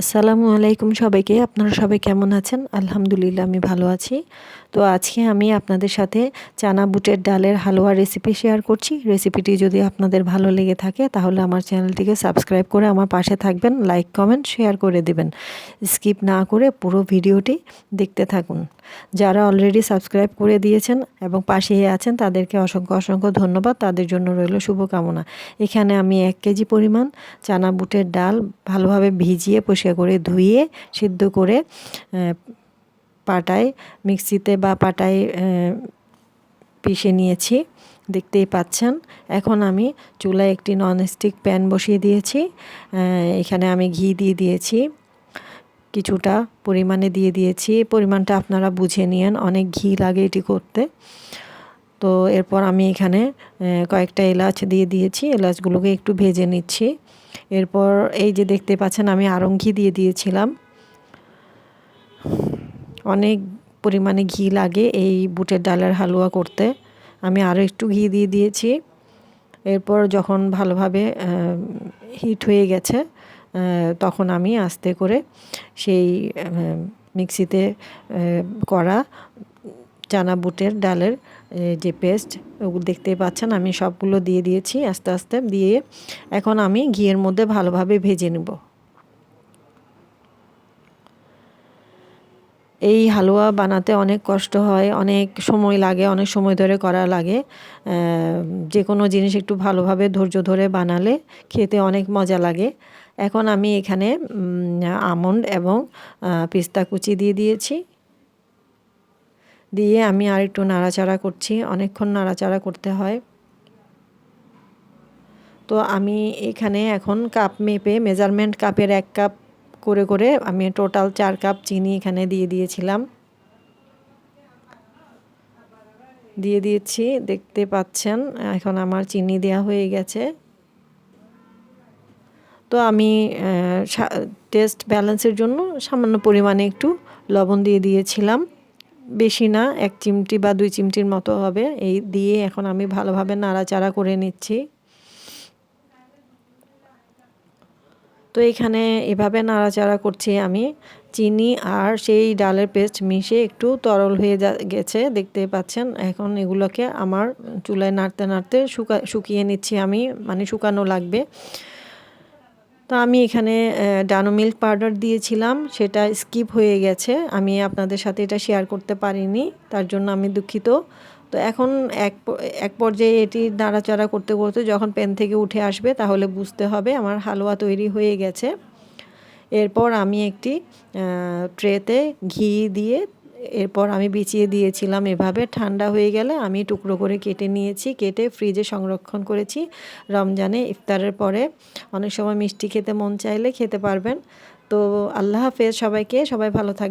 আসসালামু আলাইকুম সবাইকে। আপনারা সবাই কেমন আছেন? আলহামদুলিল্লাহ আমি ভালো আছি। তো আজকে আমি আপনাদের সাথে চানা বুটের ডালের হালুয়া রেসিপি শেয়ার করছি। রেসিপিটি যদি আপনাদের ভালো লেগে থাকে তাহলে আমার চ্যানেলটিকে সাবস্ক্রাইব করে আমার পাশে থাকবেন, লাইক, কমেন্ট, শেয়ার করে দিবেন। স্কিপ না করে পুরো ভিডিওটি দেখতে থাকুন। যারা অলরেডি সাবস্ক্রাইব করে দিয়েছেন এবং পাশেই আছেন তাদেরকে অসংখ্য অসংখ্য ধন্যবাদ। তাদের জন্য রইল শুভকামনা। এখানে আমি 1 কেজি পরিমাণ চানা বুটের ডাল ভালোভাবে ভিজিয়ে পরিষ্কার করে ধুয়ে সিদ্ধ করে পাটায় মিক্সিতে বা পাটায় পিষে নিয়েছি, দেখতেই পাচ্ছেন। এখন আমি চুলায় একটি ননস্টিক প্যান বসিয়ে দিয়েছি। এখানে আমি ঘি দিয়ে দিয়েছি, কিছুটা পরিমাণে দিয়ে দিয়েছি। পরিমাণটা আপনারা বুঝে নিয়েন, অনেক ঘি লাগে এটি করতে। তো এরপর আমি এখানে কয়েকটা এলাচ দিয়ে দিয়েছি, এলাচগুলোকে একটু ভেজে নিচ্ছি। এরপর এই যে দেখতে পাচ্ছেন আমি আড়ং ঘি দিয়ে দিয়েছিলাম। অনেক পরিমাণে ঘি লাগে এই বুটের ডালের হালুয়া করতে। আমি আরও একটু ঘি দিয়ে দিয়েছি। এরপর যখন ভালোভাবে হিট হয়ে গেছে তখন আমি আস্তে করে সেই মিক্সিতে করা চানা বুটের ডালের যে পেস্ট ওগুলো দেখতেই পাচ্ছেন আমি সবগুলো দিয়ে দিয়েছি আস্তে আস্তে দিয়ে। এখন আমি ঘিয়ের মধ্যে ভালোভাবে ভেজে নেব। এই হালুয়া বানাতে অনেক কষ্ট হয়, অনেক সময় লাগে, অনেক সময় ধরে করা লাগে। যে কোনো জিনিস একটু ভালোভাবে ধৈর্য ধরে বানালে খেতে অনেক মজা লাগে। এখন আমি এখানে আমন্ড এবং পিস্তা কুচি দিয়ে দিয়েছি। দিয়ে আমি আর একটু নাড়াচাড়া করছি, অনেকক্ষণ নাড়াচাড়া করতে হয়। তো আমি এখানে এখন কাপ মেপে মেজারমেন্ট কাপের 1 কাপ করে করে আমি টোটাল 4 কাপ চিনি এখানে দিয়ে দিয়েছিলাম, দিয়ে দিয়েছি, দেখতে পাচ্ছেন। এখন আমার চিনি দেওয়া হয়ে গেছে। তো আমি টেস্ট ব্যালেন্সের জন্য সামান্য পরিমাণে একটু লবণ দিয়ে দিয়েছিলাম, বেশি না, 1 চিমটি বা 2 চিমটির মতো হবে। এই দিয়ে এখন আমি ভালোভাবে নাড়াচাড়া করে নিচ্ছি। তো এখানে এভাবে নাড়াচাড়া করছি আমি। চিনি আর সেই ডালের পেস্ট মিশে একটু তরল হয়ে গেছে, দেখতেই পাচ্ছেন। এখন এগুলোকে আমার চুলায় নাড়তে নাড়তে শুকিয়ে নিচ্ছি আমি, মানে শুকানো লাগবে। তো আমি এখানে ডানো মিল্ক পাউডার দিয়েছিলাম, সেটা স্কিপ হয়ে গেছে, আমি আপনাদের সাথে এটা শেয়ার করতে পারিনি, তার জন্য আমি দুঃখিত। তো এখন এক পর্যায়ে এটি নাড়াচাড়া করতে করতে যখন প্যান থেকে উঠে আসবে তাহলে বুঝতে হবে আমার হালুয়া তৈরি হয়ে গেছে। এরপর আমি একটি ট্রেতে ঘি দিয়ে এরপর আমি বিছিয়ে দিয়েছিলাম এভাবে। ঠান্ডা হয়ে গেলে আমি টুকরো করে কেটে নিয়েছি, কেটে ফ্রিজে সংরক্ষণ করেছি। রমজানে ইফতারের পরে অনেক সময় মিষ্টি খেতে মন চাইলে খেতে পারবেন। তো আল্লাহ হাফেজ সবাইকে, সবাই ভালো থাকবেন।